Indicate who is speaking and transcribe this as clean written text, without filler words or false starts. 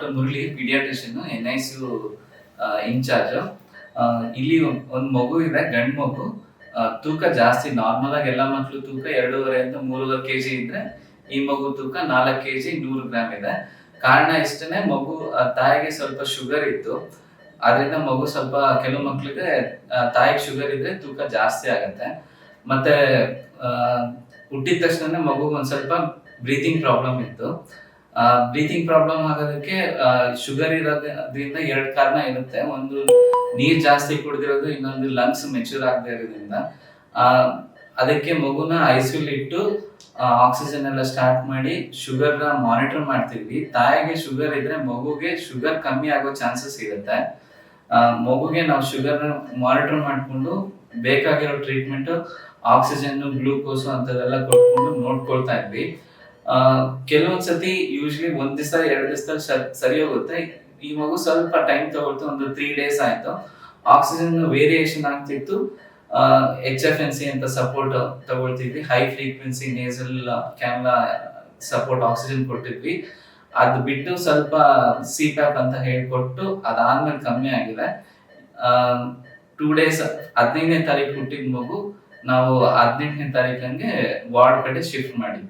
Speaker 1: Doctor Murali paediatrician NICU in charge. ಇಲ್ಲಿ ಒಂದು ಮಗು ಇದೆ, ಗಂಡು ಮಗು. ತೂಕ ಜಾಸ್ತಿ. ನಾರ್ಮಲ್ ಆಗಿ ಎಲ್ಲ ಮಕ್ಕಳು ತೂಕ 2.5 ಇಂದ 3.5 kg ಇದ್ರೆ ಈ ಮಗು ತೂಕ 4 kg 100 ಗ್ರಾಮ್ ಇದೆ. ಕಾರಣ ಇಷ್ಟನೇ, ಮಗು ತಾಯಿಗೆ ಸ್ವಲ್ಪ ಶುಗರ್ ಇತ್ತು. ಅದರಿಂದ ಮಗು ಸ್ವಲ್ಪ, ಕೆಲವು ಮಕ್ಳಿಗೆ ತಾಯಿಗೆ ಶುಗರ್ ಇದ್ರೆ ತೂಕ ಜಾಸ್ತಿ ಆಗತ್ತೆ. ಮತ್ತೆ ಹುಟ್ಟಿದ ತಕ್ಷಣ ಮಗು ಒಂದ್ ಸ್ವಲ್ಪ ಬ್ರೀತಿಂಗ್ ಪ್ರಾಬ್ಲಮ್ ಇತ್ತು. ಬ್ರೀತಿಂಗ್ ಪ್ರಾಬ್ಲಮ್ ಆಗೋದಕ್ಕೆ ಶುಗರ್ ಇರೋದ್ರಿಂದ 2 ಕಾರಣ ಇರುತ್ತೆ. ಒಂದು ನೀರ್ ಜಾಸ್ತಿ ಕುಡಿದಿರೋದು, ಇನ್ನೊಂದು ಲಂಗ್ಸ್ ಮೆಚೂರ್ ಆಗದೆ ಇರೋದ್ರಿಂದ. ಅದಕ್ಕೆ ಮಗುನ ICU ಇಟ್ಟು ಆಕ್ಸಿಜನ್ ಎಲ್ಲ ಸ್ಟಾರ್ಟ್ ಮಾಡಿ ಶುಗರ್ ನ ಮಾನಿಟರ್ ಮಾಡ್ತಿದ್ವಿ. ತಾಯಿಗೆ ಶುಗರ್ ಇದ್ರೆ ಮಗುಗೆ ಶುಗರ್ ಕಮ್ಮಿ ಆಗೋ ಚಾನ್ಸಸ್ ಇರುತ್ತೆ. ಮಗುಗೆ ನಾವು ಶುಗರ್ ನ ಮಾನಿಟರ್ ಮಾಡ್ಕೊಂಡು ಬೇಕಾಗಿರೋ ಟ್ರೀಟ್ಮೆಂಟ್, ಆಕ್ಸಿಜನ್, ಗ್ಲೂಕೋಸ್ ಅಂತದೆಲ್ಲ ಕೊಟ್ಕೊಂಡು ನೋಡ್ಕೊಳ್ತಾ ಇದ್ವಿ. ಕೆಲವೊಂದ್ಸತಿ ಯೂಶ್ವಲಿ 1 ದಿವಸ 2 ದಿವಸದಲ್ಲಿ ಸರಿ ಹೋಗುತ್ತೆ. ಈ ಮಗು ಸ್ವಲ್ಪ ಟೈಮ್ ತಗೊಳ್ತು. ಒಂದು 3 days ಆಯ್ತು. ಆಕ್ಸಿಜನ್ ವೇರಿಯೇಷನ್ ಆಗ್ತಿತ್ತು. HFNC ಅಂತ ಸಪೋರ್ಟ್ ತಗೊಳ್ತಿದ್ವಿ. High frequency nasal cannula support oxygen ಕೊಟ್ಟಿದ್ವಿ. ಅದು ಬಿಟ್ಟು ಸ್ವಲ್ಪ CPAP ಅಂತ ಹೇಳ್ಕೊಟ್ಟು ಅದಾದ್ಮೇಲೆ ಕಮ್ಮಿ ಆಗಿದೆ. 2 days 15ನೇ ತಾರೀಕು ಹುಟ್ಟಿದ ಮಗು ನಾವು 18ನೇ ತಾರೀಕಂಗೆ ವಾರ್ಡ್ ಕಡೆ ಶಿಫ್ಟ್ ಮಾಡಿದ್ವಿ.